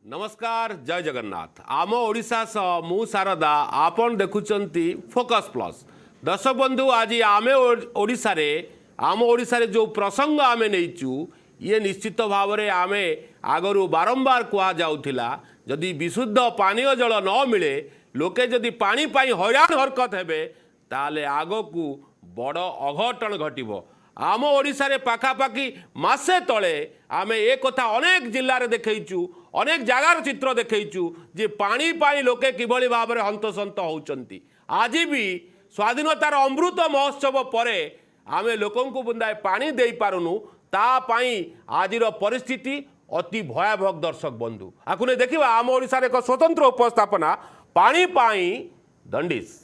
नमस्कार जय जगन्नाथ आम ओडिशा सह मु शारदा आपण देखुचंती फोकस प्लस दर्शक बंधु आज आमे ओडिशा रे आम ओडिशा रे जो प्रसंग आमे नैचु ये निश्चित भाव में आमे आगरू बारंबार कह जाउथिला जदि विशुद्ध पानीय जल न मिले लोके जदि पानी पाई हैरान हरकत हेबे ताले आगकू बड़ अघटन घटिबो। आम ओडिशा रे पाखापाखि मासे तले आमे ए कथा अनेक जिल्ला रे देखैचु अनेक जगार चित्र देखैचु जे पानी पाई लोके किभली भाव में हंतसंत होउचंती। आज भी स्वाधीनतार अमृत महोत्सव परे आमे लोकंकु बुंदाए पानी देई पारुनु ता पाई आजिर परिस्थिति अति भयावह। दर्शक बंधु आकुने देखिबा आम ओडिशा रे एक स्वतंत्र उपस्थापना पानी पाई दंडिस।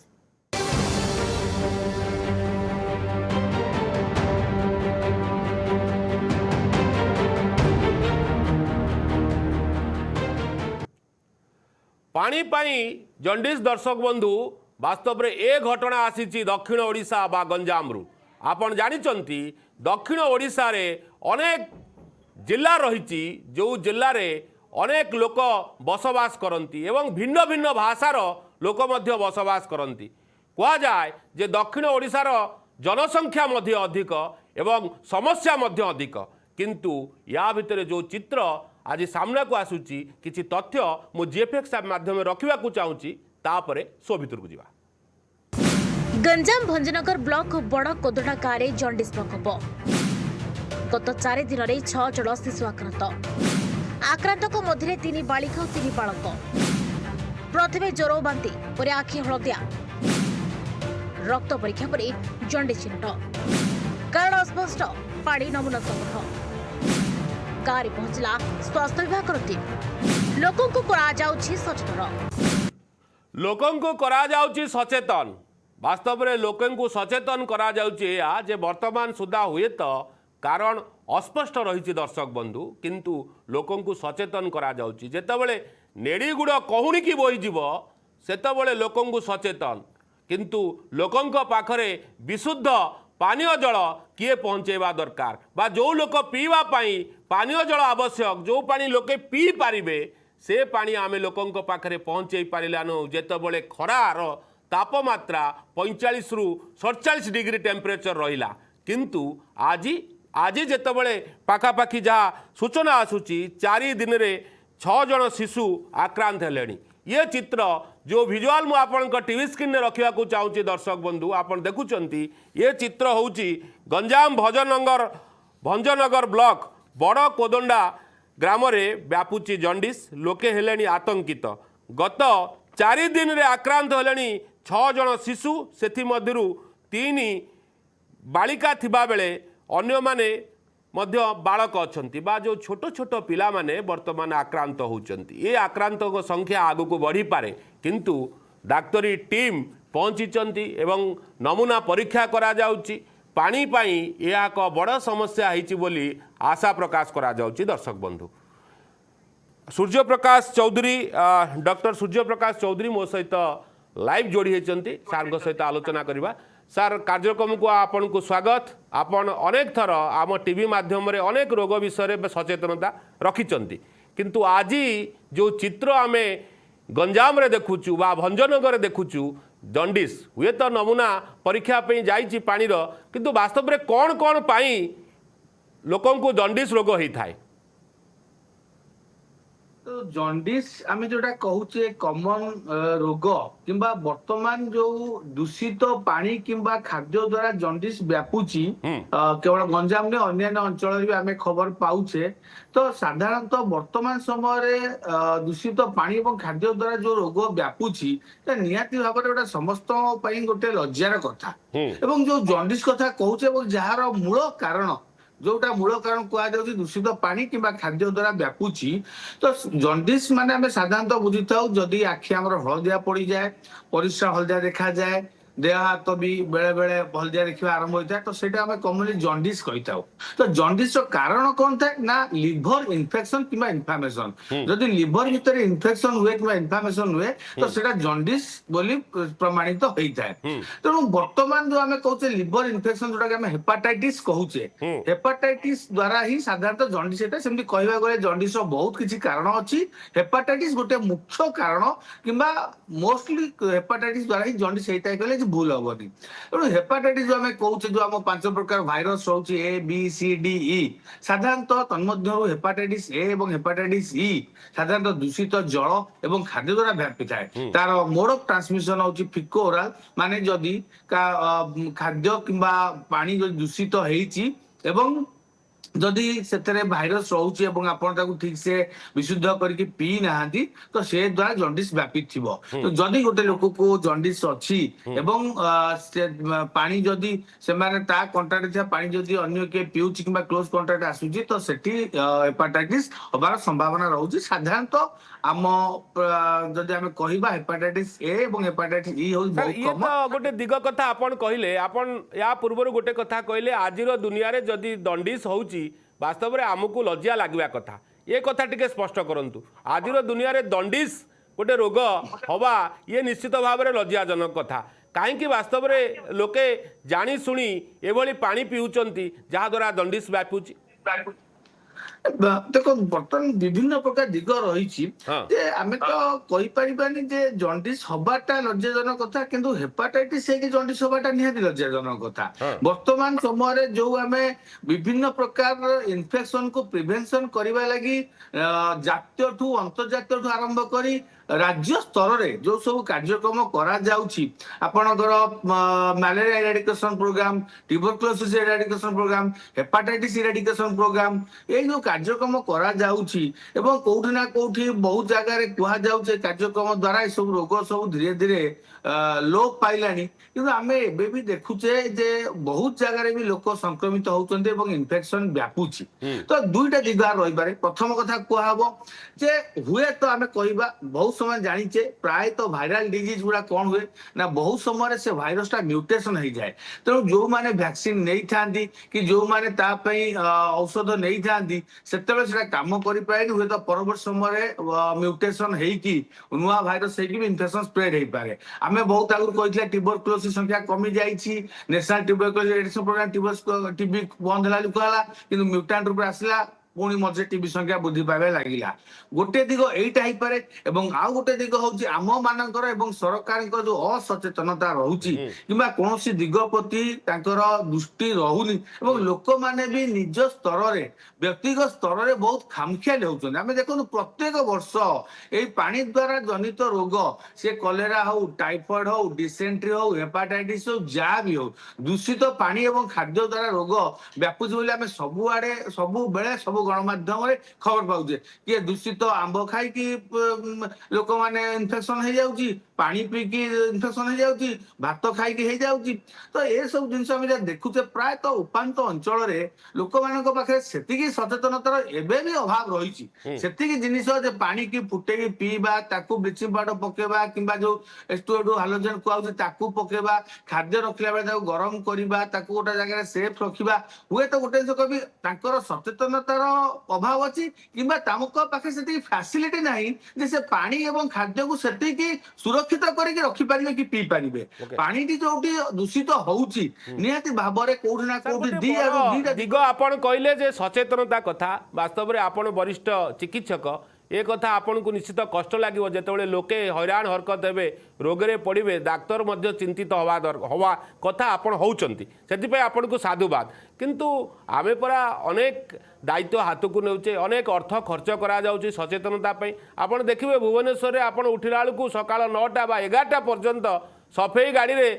पानी पाई जंडिस दर्शक बंधु वास्तव में ए घटना आसी दक्षिण ओडिशा बा गंजामरू आपन जानिचंती दक्षिण ओडिशा रे अनेक जिल्ला रही जो जिल्ला रे अनेक लोक बसवास करती एवं भिन्न भिन्न भाषार लोक मध्य बसवास करती। कह जाए जे दक्षिण ओडिशार जनसंख्या मध्य अधिक एवं समस्या मध्य अधिक किंतु या भितर जो चित्र आज सामना को आसूची किछि तथ्य मो जीएफएक्स माध्यम रखा चाहूँगी तापरे सो भितर को जीवा। गंजाम भंजनगर ब्लॉक बड़ कोदड़ा गाँव जंडिस प्रकोप गत 4 दिन में 6 जन शिशु आक्रांतक मध्य 3 बालिका और 3 बालक प्रथमे ज्वर बांति पर आखि हलदिया रक्त परीक्षा पर जंडिस चिन्हट कारण अस्पष्ट पानी नमूना संग्रह गाँव पहुंचला स्वास्थ्य विभाग टीम लोकंकु करा जाउची सचेतन वास्तव में लोकंकु सचेतन करा जाउची जे वर्तमान सुधा हुए तो कारण अस्पष्ट रही दर्शक बंधु किंतु लोकंकु सचेतन करा जाउची जेतेबेले नेड़ीगुड़ कहूणी की बोहीजिव सेतेबेले लोकंकु सचेतन किंतु लोकंक पाखरे विशुद्ध पानीय जल किए पहुँचेवा दरकार बा जो लोक पीवा पाई पानीय जल आवश्यक जो पानी लोके पी पारिबे से पानी आमे लोकंक पाखरे पहुँचे पारिलानु जेतेबेले खरार तापमात्रा 45 रु 47 डिग्री टेम्परेचर रहिला किंतु आज जेतेबेले पाखापाखि जहाँ सूचना आसूची 4 दिन रे 6 जन शिशु आक्रांत हेलेनी। ये चित्र जो विजुआल मु आपण टीवी स्क्रीन में रखा चाहूँगी दर्शक बंधु आपन देखुचंती ये चित्र होउची गंजाम भंजनगर ब्लॉक बड़ कोदंडा ग्राम रे व्यापुची जंडिस लोके हेलेनी आतंकित गत 4 दिन रे आक्रांत हेलेनी 6 जन शिशु सेथि मध्यरु 3 बालिका थिबा बेले अन्य माने मध्य बालक अछंती बा जो छोट छोट पिला माने वर्तमान आक्रांत होउचंती। ये आक्रांतक संख्या आगु को बढ़ी पारे किंतु डाक्तरी टीम पहुंचीचंती एवं नमूना परीक्षा करा जाउची पानी पाई यह एक बड़ समस्या होइची बोली आशा प्रकाश करा जाउची। दर्शक बंधु सूर्यप्रकाश चौधरी डॉक्टर सूर्यप्रकाश चौधरी मो सहित लाइव जोड़ी होती सार सहित आलोचना करवा। सार कार्यक्रम को आपन को स्वागत आपन अनेक थर आम टीवी माध्यम रे अनेक रोग विषय में सचेतनता रखिंट किंतु आज जो चित्र आमे गंजाम रे देखुचु बा भंजनगर देखुचु जंडिस हुए तो नमूना परीक्षा पे जाइछि पानी रो किंतु वास्तव में कौन कौन पाई लोकन को जंडिस रोग होता है। तो जंडिस आम जोटा कहूचे कॉमन रोग किंबा वर्तमान जो दूषित पानी किंबा खाद्य द्वारा जंडिस व्यापुची केवल गंजाम ने अन्य अंचल भी आम खबर पाउचे तो साधारणतः वर्तमान समय दूषित पानी और खाद्य द्वारा जो रोग व्यापुची निहाती भाव में गोटे समस्त गोटे लज्जार कथा एवं जो जंडिस कथा कहूचे जार मूल कारण जोटा मूल कारण कह दूषित पानी किंबा खाद्य द्वारा व्यापुची तो जंडिस माने आम साधारणतः बुझी था जदि आखि आमर हलदिया पड़ जाए परिश्रा हलदिया देखा जाए देह हाथ भी बेले बेले हलदिया देखा आरंभ होता है तो सेटा हमें कॉमनली जॉन्डिस कहता हूँ। तो जॉन्डिस कारण कौन था ना लिवर इन्फेक्शन किंवा इन्फ्लामेशन जदि लिवर भितर इन्फेक्शन हुए कि इन्फ्लामेशन हुए तो सेटा जॉन्डिस बोली प्रमाणित होता है। तेणु वर्तमान जो आम कहते लिवर इन्फेक्शन जोटा आम हेपाटाइटिस कहूचे हेपाटाइटिस द्वारा ही साधारणतः जॉन्डिस होता है। सेमती कहवा गले जॉन्डिस बहुत किसी कारण अच्छी हेपाटाइटिस गोटे मुख्य कारण किंबा मोस्टली हेपाटाइटिस द्वारा ही जॉन्डिस होता है कहले भूल हेनी। तेणु हेपाटाइटिस जो आम कहूचे जो आम 5 प्रकार भाइरस रोचे A B C D E साधारणतः तन्मध्य हेपाटाइटिस ए और हेपाटाइटिस ई साधारणतः दूषित जल एवं खाद्य द्वारा व्यापी थाए। तार मोड ऑफ ट्रांसमिशन होची फिको ओराल माने जदि खाद्य किंबा पानी जो दूषित होईची एवं जदि से भाइरस रोचे आपण ठीक से विशुद्ध करके पी नाहांती तो से द्वारा जॉन्डिस व्यापी थिबो। तो जदि गोटे लोक को जॉन्डिस अछि एवं पानी जदि से माने ता कांटेक्ट था पानी जदि अन्य के पिउची किबा क्लोज कांटेक्ट आसुची तो सेठी हेपाटाइटिस होबार संभावना रहउची। साधारणतः आम जदि आम कहबा हेपाटाइटिस ए एवं हेपाटाइटिस ई हो बहुत ये कम। तो गोटे दिग कथा आपण कहले आपण या पूर्व गोटे कथा कहले आजिर दुनिया रे जदि दंडिस होउची वास्तव में आमको लज्जा लगवा कथा ये कथा टिके स्पष्ट करंतु। आजिर दुनिया रे दंडिस गोटे रोग हवा ये निश्चित भाव में लज्जाजनक कथा कहीं वास्तव में लोके जानी शुणी एभली पानी पीउचंती जहा द्वारा दंडिस व्यापुची। देखो बर्तमान विभिन्न प्रकार दिग रही आम तो कही पारिबानी जे जॉन्डिस हबाटा लज्जाजनक कथा किंतु हेपाटाइटिस है कि जॉन्डिस हबाटा निहाती लज्जाजनक कथा। वर्तमान समय जो आम विभिन्न प्रकार इन्फेक्शन को प्रिवेंशन करने लगी जातीय ठू अंतर्जातीय ठू आरंभ करी राज्य स्तर रे जो सब कार्यक्रम करा जाउची आपनकर malaria eradication programme tuberculosis eradication programme hepatitis eradication programme ये जो कार्यक्रम करा जाउची एवं कोठी ना कोठी बहुत जगह रे कुहा जाउचे कार्यक्रम द्वारा ये सब रोग सब धीरे धीरे लोप पाइलानी किंतु आमे एबे भी देखुचे जे बहुत जगह रे भी लोक संक्रमित होउचंते एवं इन्फेक्शन व्यापुची। तो दुईटा दिग रही पारे। प्रथम कथा कुहा हबो जे हुए तो आमे कहबा बहुत समय जानिचे प्राय तो वायरल डिजीज गुड़ा कौन हुए ना बहुत समय से भाइरस टा म्यूटेशन हो जाए। तेणु जो माने वैक्सीन नहीं थांती कि जो माने ता पई औषध नहीं थांती सेतेबे सेटा काम करि पाएनी हुए तो परवर्ती समय म्यूटेशन हेई कि नुआ भाइरस हेई कि इन्फेक्शन स्प्रेड हेई पारे। आमे बहुत आगु कहितले ट्यूबरकुलोसिस संख्या कमी जाईची national tuberculosis eradication programme TB बंद होला लुकाला किंतु म्यूटेंट रूप आसला पुणी मझे टीबी संख्या वृद्धि पाइबा लगिला। गोटे दिग एटा ही पारे एवं आउ गोटे दिग होची आम मानकर एवं सरकार जो असचेतनता रहउची किबा कोनोसी दिग प्रति तांकर दृष्टि रहउनी एवं लोक माने भी निज स्तर रे व्यक्तिगत स्तर रे बहुत खामखियाल होउछन। आमे देखो प्रत्येक वर्ष एई पानी द्वारा जनित रोग से कलेरा हो टाइफॉइड हो डिसेंट्री हो हेपाटाइटिस हो जा भी हो दूषित पानी एवं खाद्य द्वारा रोग व्यापुची बोली आमे सबु आडे सबु बेले सब गणमाध्यम खबर पाऊे किए दूषित आंब खाई लोक मैंने इन्फेक्शन हो जाऊँगी पानी पीकी इन्फेक्शन हो जाऊँगी भात खाई हो जाऊँगी। तो ये सब जिन देखुचे प्राय तो उपात अंचल लोक पाखे से सचेतनतार एवं भी अभाव रही जिनिस पानी की फुटे पीवा ताकू ब्लीचिंग पाउडर पकेबा किंबा जो H2O2 हाइड्रोजन कहूँ ताकू पकेबा खाद्य रखला बेले गरम करवा ताकू गोटे जगह सेफ रखा हुए तो गोटे कवि सचेतनतार अभाव अच्छी किंबा तामको पाखे से फैसिलिटी नहीं जे से पानी एवं खाद्य को सेतिकी सुरक्षित करके रखि पारिबे कि पी पारिबे। पानी टी जोटी दूषित होउची निहाती भाबरे कोठी ना कोठी दिग आपण कहले जे सचेतनता कथा वास्तव में आपण वरिष्ठ चिकित्सक ए कथा आपन को निश्चित कष्ट लगे जितेबाला लोके हैरान हरकत हे रोगे पड़े डाक्तर मध्य चिंतित हवा कथा आपण होउचंती से आपन को साधुवाद किंतु आमे परा अनेक दायित्व हाथ को नेउचे अनेक अर्थ खर्च करा जाउची सचेतनता आपन देखिबे भुवनेश्वर आपन उठिला बेलू सकाळ 9टा बा 11टा पर्यंत सफेई गाड़ी रे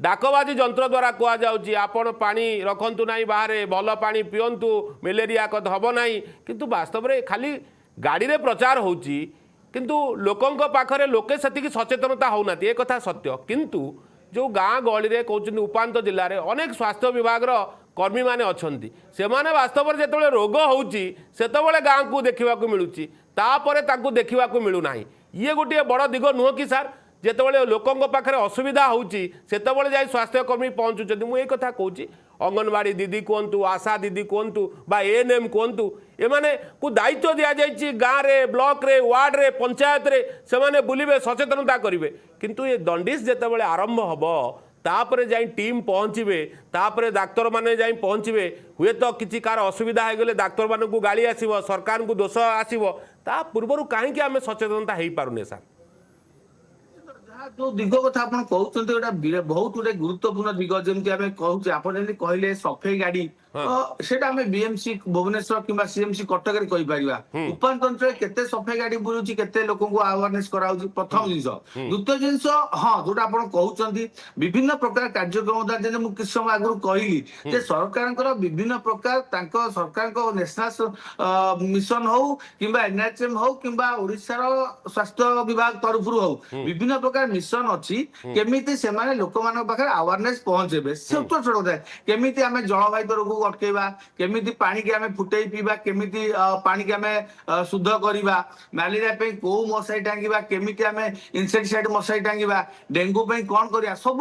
डाकबाजी जंत्र द्वारा कह जाउची आपण पानी रखंतु नाही बाहर भल पानी पियंतु मलेरिया कद हबो नाही किंतु वास्तव में खाली गाड़ी रे प्रचार होची किंतु लोकंक पाखरे लोके सेतिकी सचेतनता होना ये कथा सत्य किंतु जो गाँ गहली रे कहउछन उपांत जिल्ला रे अनेक स्वास्थ्य विभाग रो कर्मी माने अछंती से माने वास्तव में जेतबेले रोग होची सेतबेले गाँ को देखिबा को मिलुची तापरे ताकू देखिबा को मिलु नाही ये गोटे बड़ दिग नुह कि सार ଯେତେବେଳେ ଲୋକଙ୍କ ପାଖରେ ଅସୁବିଧା ହେଉଛି ସେତେବେଳେ ଯାଇ ସ୍ୱାସ୍ଥ୍ୟକର୍ମୀ ପହଞ୍ଚୁଛନ୍ତି। ମୁଁ ଏଇ କଥା କହୁଛି, ଅଙ୍ଗନବାଡ଼ି ଦିଦି କୁହନ୍ତୁ, ଆଶା ଦିଦି କୁହନ୍ତୁ ବା ଏଏନ୍ଏମ୍ କୁହନ୍ତୁ, ଏମାନଙ୍କୁ ଦାୟିତ୍ୱ ଦିଆଯାଇଛି ଗାଁରେ, ବ୍ଲକରେ, ୱାର୍ଡରେ, ପଞ୍ଚାୟତରେ ସେମାନେ ବୁଲିବେ, ସଚେତନତା କରିବେ। କିନ୍ତୁ ଏ ଦଣ୍ଡିସ୍ ଯେତେବେଳେ ଆରମ୍ଭ ହେବ ତାପରେ ଯାଇ ଟିମ୍ ପହଞ୍ଚିବେ, ତାପରେ ଡାକ୍ତରମାନେ ଯାଇ ପହଞ୍ଚିବେ, ହୁଏତ କିଛି କାହାର ଅସୁବିଧା ହେଇଗଲେ ଡାକ୍ତରମାନଙ୍କୁ ଗାଳି ଆସିବ, ସରକାରଙ୍କୁ ଦୋଷ ଆସିବ। ତା ପୂର୍ବରୁ କାହିଁକି ଆମେ ସଚେତନତା ହେଇପାରୁନେ ସାର୍? जो दिग कथा आप कहते बहुत गोटे गुरुत्वपूर्ण दिग जमी आम कहूचे आप कहले सफेई गाड़ी तो सेटा आम बीएमसी भुवनेश्वर कि सीएमसी कटक उपांत अंचल केते सफेई गाड़ी बुलूची केते लोक अवेयरनेस कराउची प्रथम जिनस। द्वितीय जिनस हाँ जोटा आप कहते विभिन्न प्रकार कार्यक्रम द्वारा मुझे किस समय आगु कहली जे सरकार विभिन्न प्रकार सरकार नेशनल मिशन हो कि एनएचएम हो कि ओडिशार स्वास्थ्य विभाग तरफ हो विभिन्न प्रकार मिशन अच्छी केमिति से माने लोक मान पाखे अवेयरनेस पहुंचेबे छोट छोट कथा केमिति आमे जलवायु रोग को अटकेबा केमिति पानी के आमे फुटेई पीबा केमिति पानी के आमे शुद्ध करबा मलेरिया पे को मशाई टांगीबा केमिति आमे इंसेक्टिसाइड मशाई टांगीबा डेंगू पे कोन करिया सब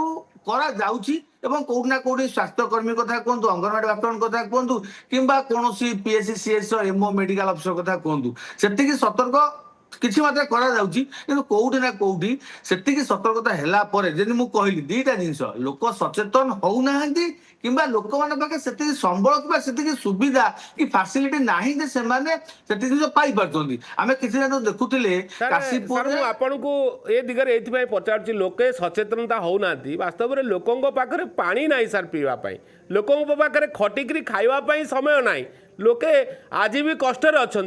करा जाउची एवं कोउना ना कोउडी स्वास्थ्य कर्मी कथा कहतु अंगनवाड़ी डॉक्टर कथा कहतु किंबा कोनोसी PSC CSO MO medical officer कथा कहतु सेतिकी सतर्क किसी मात्रा करा जाउची किंतु कोउठी ना कोउठी सेतिकी सतर्कता हैला परे जेनि मु कहली दीटा जिंस लोक सचेतन होउ नाहंती किंबा लोक मान पाके सेतिकी संबळ किंबा सेतिकी सुविधा कि फैसिलिटी नाही जे से माने सेतिकी जिंस पाई परतोंदी आमे किछि ना देखुतिले काशीपुर सर आपनको ए दिगरे एथि पय पचारछि लोके सचेतनता होउ नांती वास्तव रे लोकंग पाखरे पानी नाही सर पीवा पय लोकंग पाखरे खटिकरी खाइबा पय समय नाही लोके आज भी कष्टर अच्छा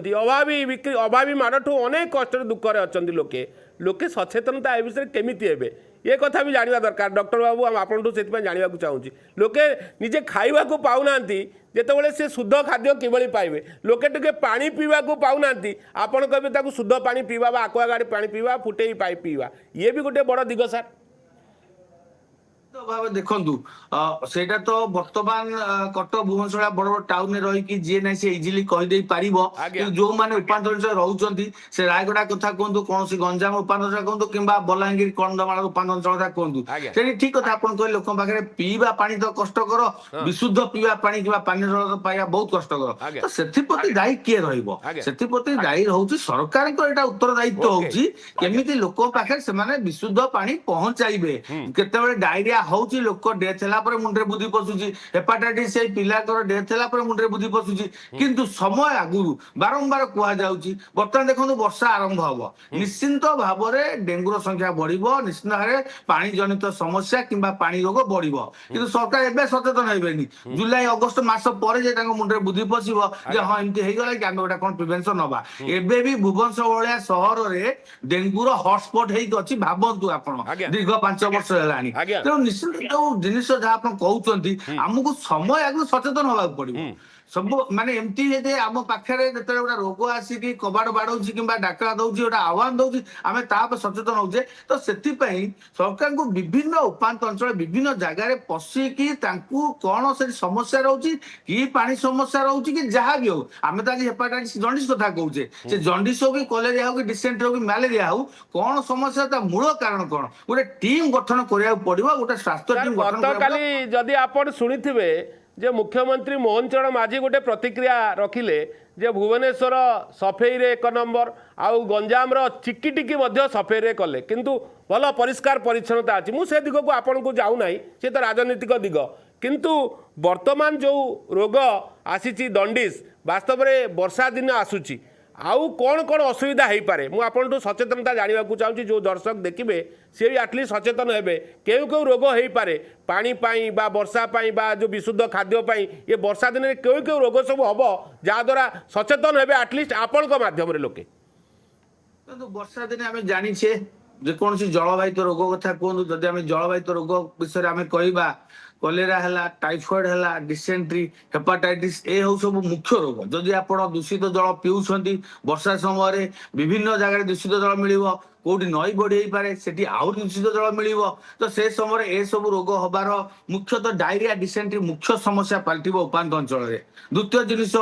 अभावी मानठू अनेक कष्ट दुखरे अच्छा लोके लोके सचेतनता ए विषय केमिति हेबे ये कथा भी जानिबा दरकार। डॉक्टर बाबू आपंठू से जाना चाहूँगी लोके निजे खाइबा को पाऊना जितेबाला से शुद्ध खाद्य किभली पाइबे लोके टिके पानी पीवा को पाऊना आपड़ कहे शुद्ध पानी पीवा आक्वागार्ड पानी पीवा फुटेई पाइप पीवा ये भी गोटे बड़ दिग सर भाव देखु सेटा तो बर्तमान कटक भुवनेश्वर बड़ बड़ टाउन रही जी ना से इजिली कहीदे पार जो मैंने उपांचल रोचे से रायगड़ा कथा कहतु कौन गंजाम उपांचल कहतु कि बलांगीर कंधमाल उपांचल कथा कहतु से ठीक कथा आप लोक पाखे पीवा पानी तो कष्टर विशुद्ध पीवा पानी कि पानी जल पाइबा बहुत कष्टर तो से दायी किए रही दायी हूँ सरकार उत्तरदायित्व होमिति लोक पाखे से विशुद्ध पानी पहुंचाइबे केते डायरिया हौची लोक डेथ होला पर मुंडे बुद्धि पसुची हेपाटाइटिस से पिलाकर डेथ होला पर मुंडे बुद्धि पसुची किंतु समय आगुरु बारंबार कुआ जाउची बर्तमान देखो वर्षा आरंभ हबो निश्चिंत भाव में डेंगूर संख्या बढ़िबो निश्चित भाव में पानी जनित समस्या किंबा पानी रोग बढ़िबो किंतु सरकार एबे सचेतन हेबेनी जुलाई अगस्त मास पर जे तांको मुंडे बुद्धि पसिबो जे हां एमती हे गला कि हम एटा कोन प्रिवेंशन नबा एबे भी भुवनेश्वर भलिया शहर रे डेंगूर हॉटस्पॉट हेइ अछि भाबंतु आपण दीर्घ 5 वर्ष हेलानी तो निश्चित जो जिनिस जहाँ आप कहते आमको समय आगे सचेतन होगा पड़ो सब माने एमती आम पाखे जो गोटे रोग आसिक कबाड़ बाड़ौ कि डाक्तर दौर गोटे आह्वान दौर आम ताप सचेतन होचे तो से सरकार को विभिन्न उपांत अंचल विभिन्न जगार पशिकी कौन से समस्या रोचे कि पानी समस्या रोचे कि जहाँ भी हो आम तो आज हेपाटाइटिस जंडिस कथा कहूचे से जंडिस हो कि कलेरिया हो कि डिसेंट्री हो कि मैलेरिया हो कौन समस्या मूल कारण कौन गोटे टीम गठन करा पड़ो गोटे स्वास्थ्य टीम गतकाली जदि आपण शुणिथिबे जे मुख्यमंत्री मोहन चरण माझी गोटे प्रतिक्रिया रखिले जे भुवनेश्वर सफेई रे 1 नंबर आउ गंजाम चिकिटिकी सफेई रे कले किंतु भल परिष्कार परिच्छन्नता अच्छी मुझे दिग को आपण को जाऊ नहीं से तो राजनीतिक दिग किंतु वर्तमान जो रोग आसी दंडिस वास्तव में वर्षा दिन आसूची आउ कौन कौन असुविधा हो पारे मुझे आपंठू सचेतनता जानवा चाहूँगी जो दर्शक देखिए सी भी आटलिस्ट सचेतन हे क्यों क्यों रोग हो पारे पानी पाई बा वर्षा पाई बा जो विशुद्ध खाद्य पाई ये वर्षा दिन में क्यों क्यों रोग सब हम जहाद्वारा सचेतन हे आटलिस्ट आपण माध्यम लोके वर्षा दिन आम जाचे जेकोसी जलवाहित रोग कथा कहूँ जदि आम जलवाहित रोग विषय आम कहवा କଲେରା ହେଲା, ଟାଇଫଏଡ ହେଲା, ଡିସେଣ୍ଟ୍ରି, ହେପାଟାଇଟିସ୍ ଏ ହଉ ସବୁ ମୁଖ୍ୟ ରୋଗ। ଯଦି ଆପଣ ଦୂଷିତ ଜଳ ପିଉଛନ୍ତି ବର୍ଷା ସମୟରେ ବିଭିନ୍ନ ଜାଗାରେ ଦୂଷିତ ଜଳ ମିଳିବ, କୋଉଠି ନଈ ବଢି ହେଇପାରେ ସେଠି ଆହୁରି ଦୂଷିତ ଜଳ ମିଳିବ, ତ ସେ ସମୟରେ ଏସବୁ ରୋଗ ହବାର ମୁଖ୍ୟତଃ ଡାଇରିଆ ଡିସେଣ୍ଟ୍ରି ମୁଖ୍ୟ ସମସ୍ୟା ପାଲଟିବ ଉପାନ୍ତ ଅଞ୍ଚଳରେ। ଦ୍ୱିତୀୟ ଜିନିଷ,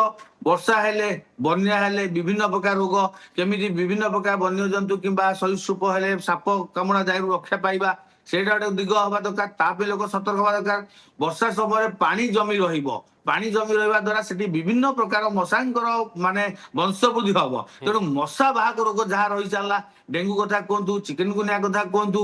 ବର୍ଷା ହେଲେ ବନ୍ୟା ହେଲେ ବିଭିନ୍ନ ପ୍ରକାର ରୋଗ, କେମିତି ବିଭିନ୍ନ ପ୍ରକାର ବନ୍ୟଜନ୍ତୁ କିମ୍ବା ସରୀସୃପ ହେଲେ ସାପ କାମୁଡା ଦାଉରୁ ରକ୍ଷା ପାଇବା, ସେଇଟା ଗୋଟେ ଦିଗ ହବା ଦରକାର। ତା ପାଇଁ ଲୋକ ସତର୍କ ହବା ଦରକାର। ବର୍ଷା ସମୟରେ ପାଣି ଜମି ରହିବ, ପାଣି ଜମି ରହିବା ଦ୍ୱାରା ସେଠି ବିଭିନ୍ନ ପ୍ରକାର ମଶାଙ୍କର ମାନେ ବଂଶ ବୃଦ୍ଧି ହବ। ତେଣୁ ମଶା ବାହକ ରୋଗ ଯାହା ରହି ଚାଲିଲା, ଡେଙ୍ଗୁ କଥା କୁହନ୍ତୁ, ଚିକେନଗୁନିଆ କଥା କୁହନ୍ତୁ,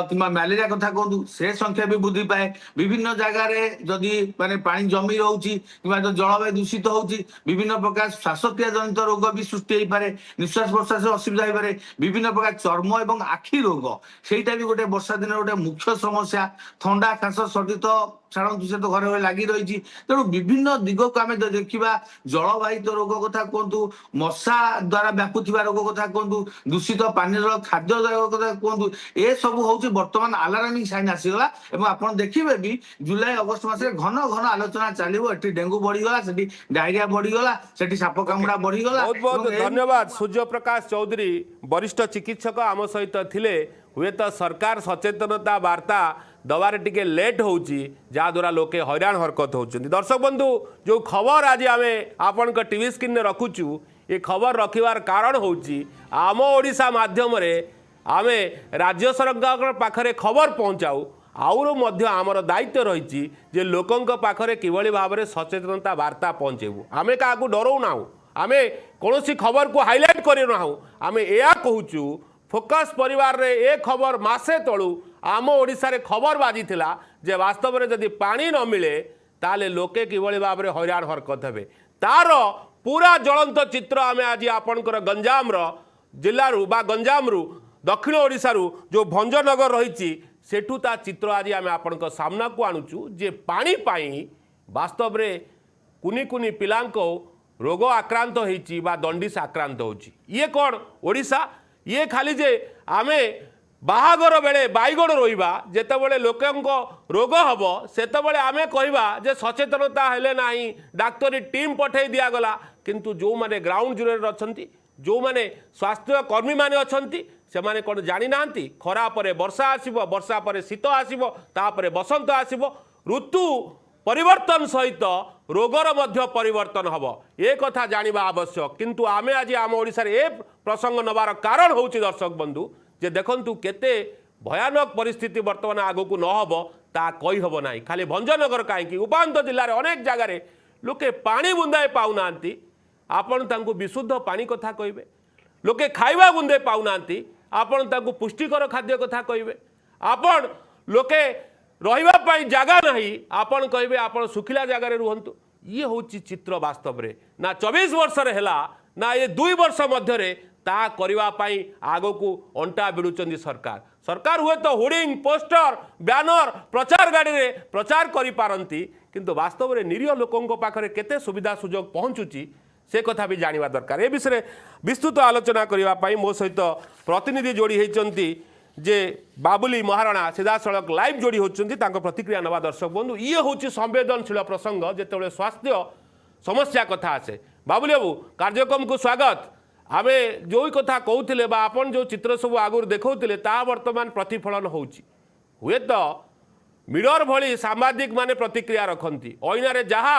କିମ୍ବା ମ୍ୟାଲେରିଆ କଥା କୁହନ୍ତୁ, ସେ ସଂଖ୍ୟା ବି ବୃଦ୍ଧି ପାଏ। ବିଭିନ୍ନ ଜାଗାରେ ଯଦି ମାନେ ପାଣି ଜମି ରହୁଛି କିମ୍ବା ଜଳବାୟୁ ଦୂଷିତ ହଉଛି, ବିଭିନ୍ନ ପ୍ରକାର ଶ୍ୱାସକ୍ରିୟା ଜନିତ ରୋଗ ବି ସୃଷ୍ଟି ହେଇପାରେ, ନିଶ୍ୱାସ ପ୍ରଶ୍ୱାସ ଅସୁବିଧା ହେଇପାରେ, ବିଭିନ୍ନ ପ୍ରକାର ଚର୍ମ ଏବଂ ଆଖି ରୋଗ, ସେଇଟା ବି ଗୋଟେ ବର୍ଷା ଦିନ ଗୋଟେ ମୁଖ୍ୟ ସମସ୍ୟା। ଥଣ୍ଡା କାଶ ସର୍ଦ୍ଦି ତ ଛାଡ଼ନ୍ତୁ, ସେ ତ ଘରେ ଘରେ ଲାଗି ରହିଛି। ତେଣୁ ବିଭିନ୍ନ ଦିଗକୁ ଆମେ ଦେଖିବା, ଜଳବାହିତ ରୋଗ କଥା କୁହନ୍ତୁ, ମଶା ଦ୍ୱାରା ବ୍ୟାପୁଥିବା ରୋଗ କଥା କୁହନ୍ତୁ, ଦୂଷିତ ପାନୀୟ ଜଳ ଖାଦ୍ୟ ରୋଗ କଥା କୁହନ୍ତୁ, ଏସବୁ ହଉଛି ବର୍ତ୍ତମାନ ଆଲାର୍ମିଂ ସାଇନ୍ ଆସିଗଲା। ଏବଂ ଆପଣ ଦେଖିବେ ବି ଜୁଲାଇ ଅଗଷ୍ଟ ମାସରେ ଘନ ଘନ ଆଲୋଚନା ଚାଲିବ, ଏଠି ଡେଙ୍ଗୁ ବଢିଗଲା, ସେଠି ଡାଇରିଆ ବଢିଗଲା, ସେଠି ସାପ କାମୁଡା ବଢିଗଲା। ବହୁତ ବହୁତ ଧନ୍ୟବାଦ ସୂର୍ଯ୍ୟପ୍ରକାଶ ଚୌଧୁରୀ, ବରିଷ୍ଠ ଚିକିତ୍ସକ ଆମ ସହିତ ଥିଲେ। ହୁଏତ ସରକାର ସଚେତନତା ବାର୍ତ୍ତା ଦେବାରେ ଟିକେ ଲେଟ୍ ହେଉଛି, ଯାହାଦ୍ୱାରା ଲୋକେ ହଇରାଣ ହରକତ ହେଉଛନ୍ତି। ଦର୍ଶକ ବନ୍ଧୁ, ଯେଉଁ ଖବର ଆଜି ଆମେ ଆପଣଙ୍କ ଟିଭି ସ୍କ୍ରିନ୍ରେ ରଖୁଛୁ, ଏ ଖବର ରଖିବାର କାରଣ ହେଉଛି ଆମ ଓଡ଼ିଶା ମାଧ୍ୟମରେ ଆମେ ରାଜ୍ୟ ସରକାରଙ୍କ ପାଖରେ ଖବର ପହଞ୍ଚାଉ, ଆହୁରି ମଧ୍ୟ ଆମର ଦାୟିତ୍ୱ ରହିଛି ଯେ ଲୋକଙ୍କ ପାଖରେ କିଭଳି ଭାବରେ ସଚେତନତା ବାର୍ତ୍ତା ପହଞ୍ଚାଇବୁ। ଆମେ କାହାକୁ ଡରଉନାହୁଁ, ଆମେ କୌଣସି ଖବରକୁ ହାଇଲାଇଟ୍ କରିନାହୁଁ। ଆମେ ଏହା କହୁଛୁ, ଫୋକସ୍ ପରିବାରରେ ଏ ଖବର ମାସେ ତଳୁ ଆମ ଓଡ଼ିଶାରେ ଖବର ବାଜିଥିଲା ଯେ ବାସ୍ତବରେ ଯଦି ପାଣି ନ ମିଳେ ତାହେଲେ ଲୋକେ କିଭଳି ଭାବରେ ହଇରାଣ ହରକତ ହେବେ, ତାର ପୁରା ଜ୍ୱଳନ୍ତ ଚିତ୍ର ଆମେ ଆଜି ଆପଣଙ୍କର ଗଞ୍ଜାମର ଜିଲ୍ଲାରୁ ବା ଗଞ୍ଜାମରୁ ଦକ୍ଷିଣ ଓଡ଼ିଶାରୁ ଯେଉଁ ଭଞ୍ଜନଗର ରହିଛି ସେଠୁ ତା ଚିତ୍ର ଆଜି ଆମେ ଆପଣଙ୍କ ସାମ୍ନାକୁ ଆଣୁଛୁ ଯେ ପାଣି ପାଇଁ ବାସ୍ତବରେ କୁନି କୁନି ପିଲାଙ୍କ ରୋଗ ଆକ୍ରାନ୍ତ ହେଇଛି ବା ଦଣ୍ଡିସ ଆକ୍ରାନ୍ତ ହେଉଛି। ଇଏ କ'ଣ ଓଡ଼ିଶା? ଇଏ ଖାଲି ଯେ ଆମେ ବାହାଘର ବେଳେ ବାଇଗଣ ରହିବା, ଯେତେବେଳେ ଲୋକଙ୍କ ରୋଗ ହେବ ସେତେବେଳେ ଆମେ କହିବା ଯେ ସଚେତନତା ହେଲେ ନାହିଁ, ଡାକ୍ତରୀ ଟିମ୍ ପଠାଇ ଦିଆଗଲା, କିନ୍ତୁ ଯେଉଁମାନେ ଗ୍ରାଉଣ୍ଡ ଜିରୋରେ ଅଛନ୍ତି, ଯେଉଁମାନେ ସ୍ୱାସ୍ଥ୍ୟ କର୍ମୀମାନେ ଅଛନ୍ତି, ସେମାନେ କ'ଣ ଜାଣିନାହାନ୍ତି? ଖରା ପରେ ବର୍ଷା ଆସିବ, ବର୍ଷା ପରେ ଶୀତ ଆସିବ, ତାପରେ ବସନ୍ତ ଆସିବ, ଋତୁ ପରିବର୍ତ୍ତନ ସହିତ ରୋଗର ମଧ୍ୟ ପରିବର୍ତ୍ତନ ହେବ, ଏ କଥା ଜାଣିବା ଆବଶ୍ୟକ। କିନ୍ତୁ ଆମେ ଆଜି ଆମ ଓଡ଼ିଶାରେ ଏ ପ୍ରସଙ୍ଗ ନେବାର କାରଣ ହେଉଛି ଦର୍ଶକ ବନ୍ଧୁ ଯେ ଦେଖନ୍ତୁ କେତେ ଭୟାନକ ପରିସ୍ଥିତି ବର୍ତ୍ତମାନ ଆଗକୁ ନ ହେବ ତାହା କହିହେବ ନାହିଁ। ଖାଲି ଭଞ୍ଜନଗର କାହିଁକି, ଉପାନ୍ତ ଜିଲ୍ଲାରେ ଅନେକ ଜାଗାରେ ଲୋକେ ପାଣି ବୁନ୍ଦାଏ ପାଉନାହାନ୍ତି। ଆପଣ ତାଙ୍କୁ ବିଶୁଦ୍ଧ ପାଣି କଥା କହିବେ, ଲୋକେ ଖାଇବା ବୁନ୍ଦେ ପାଉନାହାନ୍ତି, ଆପଣ ତାଙ୍କୁ ପୁଷ୍ଟିକର ଖାଦ୍ୟ କଥା କହିବେ, ଆପଣ ଲୋକେ ରହିବା ପାଇଁ ଜାଗା ନାହିଁ, ଆପଣ କହିବେ ଆପଣ ଶୁଖିଲା ଜାଗାରେ ରୁହନ୍ତୁ। ଇଏ ହେଉଛି ଚିତ୍ର ବାସ୍ତବରେ ନା 24 ବର୍ଷରେ ହେଲା ନା ଏ 2 ବର୍ଷ ମଧ୍ୟରେ ତାହା କରିବା ପାଇଁ ଆଗକୁ ଅଣ୍ଟା ଭିଡ଼ୁଛନ୍ତି ସରକାର। ସରକାର ହୁଏତ ହୋର୍ଡିଂ, ପୋଷ୍ଟର, ବ୍ୟାନର, ପ୍ରଚାର ଗାଡ଼ିରେ ପ୍ରଚାର କରିପାରନ୍ତି, କିନ୍ତୁ ବାସ୍ତବରେ ନିରୀହ ଲୋକଙ୍କ ପାଖରେ କେତେ ସୁବିଧା ସୁଯୋଗ ପହଞ୍ଚୁଛି ସେ କଥା ବି ଜାଣିବା ଦରକାର। ଏ ବିଷୟରେ ବିସ୍ତୃତ ଆଲୋଚନା କରିବା ପାଇଁ ମୋ ସହିତ ପ୍ରତିନିଧି ଯୋଡ଼ି ହୋଇଛନ୍ତି ଯେ ବାବୁଲି ମହାରଣା, ସିଧାସଳଖ ଲାଇଭ୍ ଯୋଡ଼ି ହେଉଛନ୍ତି, ତାଙ୍କ ପ୍ରତିକ୍ରିୟା ନେବା ଦର୍ଶକ ବନ୍ଧୁ। ଇଏ ହେଉଛି ସମ୍ବେଦନଶୀଳ ପ୍ରସଙ୍ଗ ଯେତେବେଳେ ସ୍ୱାସ୍ଥ୍ୟ ସମସ୍ୟା କଥା ଆସେ। ବାବୁଲି ବାବୁ, କାର୍ଯ୍ୟକ୍ରମକୁ ସ୍ୱାଗତ। ଆମେ ଯେଉଁ କଥା କହୁଥିଲେ ବା ଆପଣ ଯେଉଁ ଚିତ୍ର ସବୁ ଆଗରୁ ଦେଖାଉଥିଲେ ତାହା ବର୍ତ୍ତମାନ ପ୍ରତିଫଳନ ହେଉଛି। ହୁଏତ ମିରର ଭଳି ସାମ୍ବାଦିକମାନେ ପ୍ରତିକ୍ରିୟା ରଖନ୍ତି, ଅଇନାରେ ଯାହା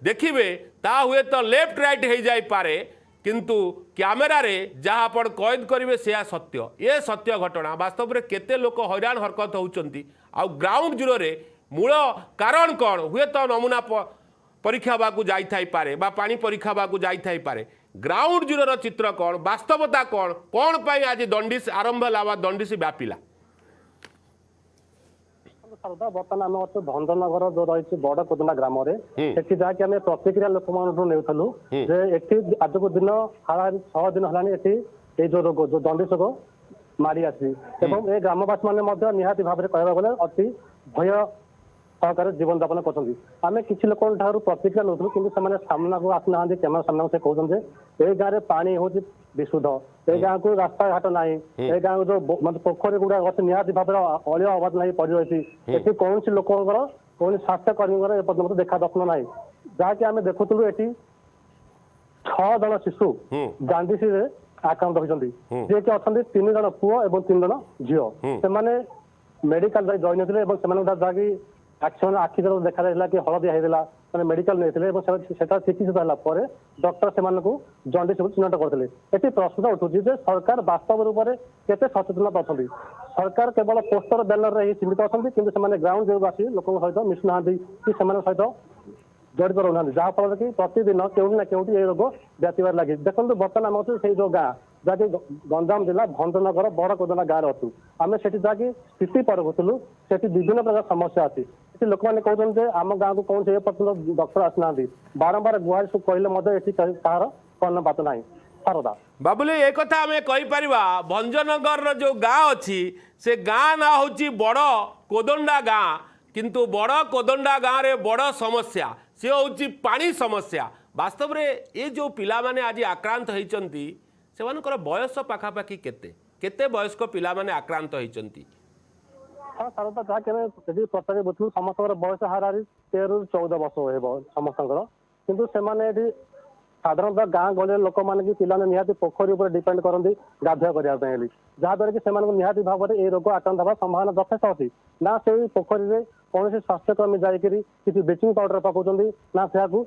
ଦେଖିବେ ତାହା ହୁଏତ ଲେଫ୍ଟ ରାଇଟ୍ ହେଇଯାଇପାରେ, କିନ୍ତୁ କ୍ୟାମେରାରେ ଯାହା ଆପଣ କଏଦ କରିବେ ସେୟା ସତ୍ୟ। ଏ ସତ୍ୟ ଘଟଣା ବାସ୍ତବରେ କେତେ ଲୋକ ହଇରାଣ ହରକତ ହେଉଛନ୍ତି, ଆଉ ଗ୍ରାଉଣ୍ଡ ଜିରୋରେ ମୂଳ କାରଣ କ'ଣ? ହୁଏତ ନମୁନା ପରୀକ୍ଷା ହେବାକୁ ଯାଇଥାଇପାରେ ବା ପାଣି ପରୀକ୍ଷା ହେବାକୁ ଯାଇଥାଇପାରେ। ଗ୍ରାଉଣ୍ଡ ଜିରୋର ଚିତ୍ର କ'ଣ, ବାସ୍ତବତା କ'ଣ, କ'ଣ ପାଇଁ ଆଜି ଦଣ୍ଡିସ ଆରମ୍ଭ ହେଲା ବା ଦଣ୍ଡିସ ବ୍ୟାପିଲା? ବର୍ତ୍ତମାନ ଆମେ ଅଛୁ ଭଞ୍ଜନଗର ଯୋଉ ରହିଛି ବଡ କୋଦଣ୍ଡା ଗ୍ରାମରେ। ସେଠି ଯାହାକି ଆମେ ପ୍ରତିକ୍ରିୟା ଲୋକମାନଠୁ ନେଉଥିଲୁ ଯେ ଏଠି ଆଜକୁ ଦିନ 6 ଦିନ ହେଲାଣି ଏଠି ଏଇ ଯୋଉ ରୋଗ, ଯୋଉ ଦଣ୍ଡିସ ରୋଗ ମାରି ଆସିଛି ଏବଂ ଏ ଗ୍ରାମବାସୀ ମାନେ ମଧ୍ୟ ନିହାତି ଭାବରେ କହିବାକୁ ଗଲେ ଅତି ଭୟ ସହକାରେ ଜୀବନ ଯାପନ କରୁଛନ୍ତି। ଆମେ କିଛି ଲୋକଙ୍କ ଠାରୁ ପ୍ରତିକ୍ରିୟା ନେଉଥିଲୁ, କିନ୍ତୁ ସେମାନେ ସାମ୍ନାକୁ ଆସୁନାହାନ୍ତି, କ୍ୟାମେରା ସାମ୍ନାକୁ ସେ କହୁଛନ୍ତି ଯେ ଏଇ ଗାଁରେ ପାଣି ହେଉଛି ବିଶୁଦ୍ଧ, ଏ ଗାଁକୁ ରାସ୍ତାଘାଟ ନାହିଁ, ଏ ଗାଁକୁ ଯୋଉ ପୋଖରୀ ଗୁଡାକ ଅଛି ନିହାତି ଭାବରେ ଅଳିଆ ଅବାଧ ନାହିଁ ପଡି ରହିଛି, ଏଠି କୌଣସି ଲୋକଙ୍କର କୌଣସି ସ୍ୱାସ୍ଥ୍ୟ କର୍ମୀଙ୍କର ଏପର୍ଯ୍ୟନ୍ତ ଦେଖା ଦର୍ଶନ ନାହିଁ। ଯାହାକି ଆମେ ଦେଖୁଥିଲୁ ଏଠି 6 ଜଣ ଶିଶୁ ଜାଣ୍ଡିସରେ ଆକ୍ରାନ୍ତ ହୋଇଛନ୍ତି, ଯିଏକି ଅଛନ୍ତି 3 ଜଣ ପୁଅ ଏବଂ 3 ଜଣ ଝିଅ। ସେମାନେ ମେଡିକାଲ ଯାଇ ଜଏନ୍ ହେଇଥିଲେ ଏବଂ ସେମାନଙ୍କ ଯାହାକି ଆଖି ଦେଖାଯାଇଥିଲା କି ହଳଦିଆ ହେଇଥିଲା, ସେମାନେ ମେଡିକାଲ ନେଇଥିଲେ ଏବଂ ସେଟା ଚିକିତ୍ସିତ ହେଲା ପରେ ଡକ୍ଟର ସେମାନଙ୍କୁ ଜଣ୍ଡିସ ବୋଲି ଚିହ୍ନଟ କରିଥିଲେ। ଏଠି ପ୍ରଶ୍ନ ଉଠୁଛି ଯେ ସରକାର ବାସ୍ତବ ରୂପରେ କେତେ ସଚେତନତା ଅଛନ୍ତି? ସରକାର କେବଳ ପୋଷ୍ଟର ବ୍ୟାନରରେ ହିଁ ସୀମିତ ଅଛନ୍ତି, କିନ୍ତୁ ସେମାନେ ଗ୍ରାଉଣ୍ଡ ଯୋଉ ଆସି ଲୋକଙ୍କ ସହିତ ମିଶୁନାହାନ୍ତି କି ସେମାନଙ୍କ ସହିତ ଜଡ଼ିତ ରହୁନାହାନ୍ତି, ଯାହାଫଳରେ କି ପ୍ରତିଦିନ କେଉଁଠି ନା କେଉଁଠି ଏହି ରୋଗ ବ୍ୟାପିବାରେ ଲାଗିଛି। ଦେଖନ୍ତୁ ବର୍ତ୍ତମାନ ଆମେ ଅଛୁ ସେଇ ଯୋଉ ଗାଁ ଯାହାକି ଗଞ୍ଜାମ ଜିଲ୍ଲା ଭଞ୍ଜନଗର ବଡ କୋଦଣ୍ଡା ଗାଁରେ ଅଛୁ। ଆମେ ସେଠି ଯାହାକି ସ୍ଥିତି ପରଖୁଥିଲୁ, ସେଠି ବିଭିନ୍ନ ପ୍ରକାର ସମସ୍ୟା ଅଛି। ସେଠି ଲୋକମାନେ କହୁଛନ୍ତି ଯେ ଆମ ଗାଁକୁ କୌଣସି ଏ ପର୍ଯ୍ୟନ୍ତ ଡକ୍ଟର ଆସିନାହାନ୍ତି, ବାରମ୍ବାର ଗୁହାରି କହିଲେ ମଧ୍ୟ ଏଠି କାହାର କର୍ଣ୍ଣପାତ ନାହିଁ। ଶାରଦା ବାବୁଲି ଏ କଥା ଆମେ କହିପାରିବା ଭଞ୍ଜନଗରର ଯେଉଁ ଗାଁ ଅଛି ସେ ଗାଁ ନାଁ ହେଉଛି ବଡ଼ କୋଦଣ୍ଡା ଗାଁ, କିନ୍ତୁ ବଡ଼ କୋଦଣ୍ଡା ଗାଁରେ ବଡ଼ ସମସ୍ୟା ସେ ହେଉଛି ପାଣି ସମସ୍ୟା। ବାସ୍ତବରେ ଏ ଯେଉଁ ପିଲାମାନେ ଆଜି ଆକ୍ରାନ୍ତ ହେଇଛନ୍ତି ସେମାନଙ୍କର ବୟସ ପାଖାପାଖି କେତେ କେତେ ବୟସ୍କ ପିଲାମାନେ ଆକ୍ରାନ୍ତ ହେଇଛନ୍ତି? ହଁ ଶାରଦା, ଯାହାକି ଆମେ ସେଠି ପ୍ରତ୍ୟେକ ବୁଝୁ ସମସ୍ତଙ୍କର ବୟସ ହାରାହାରି 13 ରୁ 14 ବର୍ଷ ହେବ ସମସ୍ତଙ୍କର। କିନ୍ତୁ ସେମାନେ ଏଠି ସାଧାରଣତଃ ଗାଁ ଗହଳିରେ ଲୋକମାନେ କି ପିଲାମାନେ ନିହାତି ପୋଖରୀ ଉପରେ ଡିପେଣ୍ଡ କରନ୍ତି ଗାଧୁଆ କରିବା ପାଇଁ ହେଲି, ଯାହାଦ୍ୱାରା କି ସେମାନଙ୍କୁ ନିହାତି ଭାବରେ ଏହି ରୋଗ ଆକ୍ରାନ୍ତ ହେବାର ସମ୍ଭାବନା ଯଥେଷ୍ଟ ଅଛି। ନା ସେଇ ପୋଖରୀରେ କୌଣସି ସ୍ୱାସ୍ଥ୍ୟକର୍ମୀ ଯାଇକରି କିଛି ବ୍ଲିଚିଂ ପାଉଡର ପକାଉଛନ୍ତି, ନା ସେହାକୁ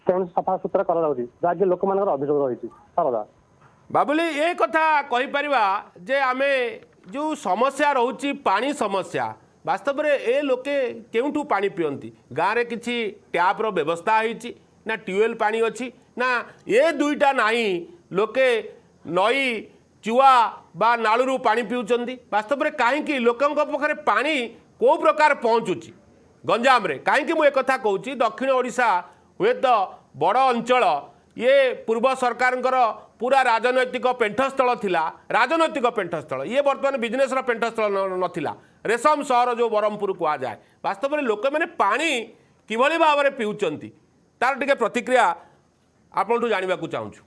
କୌଣସି ସଫାସୁତୁରା କରାଯାଉଛି, ଯାହାକି ଲୋକମାନଙ୍କର ଅଭିଯୋଗ ରହିଛି। ଶାରଦା ବାବୁଲି ଏ କଥା କହିପାରିବା ଯେ ଆମେ ଯେଉଁ ସମସ୍ୟା ରହୁଛି ପାଣି ସମସ୍ୟା, ବାସ୍ତବରେ ଏ ଲୋକେ କେଉଁଠୁ ପାଣି ପିଅନ୍ତି? ଗାଁରେ କିଛି ଟ୍ୟାପ୍ର ବ୍ୟବସ୍ଥା ହେଇଛି ନା ଟ୍ୟୁବୱେଲ୍ ପାଣି ଅଛି ନା ଏ ଦୁଇଟା ନାହିଁ, ଲୋକେ ନଈ ଚୁଆ ବା ନାଳରୁ ପାଣି ପିଉଛନ୍ତି? ବାସ୍ତବରେ କାହିଁକି ଲୋକଙ୍କ ପାଖରେ ପାଣି କେଉଁ ପ୍ରକାର ପହଞ୍ଚୁଛି ଗଞ୍ଜାମରେ? କାହିଁକି ମୁଁ ଏକଥା କହୁଛି, ଦକ୍ଷିଣ ଓଡ଼ିଶା ହୁଏତ ବଡ଼ ଅଞ୍ଚଳ, ଇଏ ପୂର୍ବ ସରକାରଙ୍କର ପୁରା ରାଜନୈତିକ ପେଣ୍ଠସ୍ଥଳ ଥିଲା, ରାଜନୈତିକ ପେଣ୍ଠସ୍ଥଳ, ଇଏ ବର୍ତ୍ତମାନ ବିଜନେସ୍ର ପେଣ୍ଠସ୍ଥଳ ନଥିଲା, ରେଶମ ସହର ଯେଉଁ ବ୍ରହ୍ମପୁର କୁହାଯାଏ। ବାସ୍ତବରେ ଲୋକମାନେ ପାଣି କିଭଳି ଭାବରେ ପିଉଛନ୍ତି ତାର ଟିକେ ପ୍ରତିକ୍ରିୟା ଆପଣଠୁ ଜାଣିବାକୁ ଚାହୁଁଛୁ।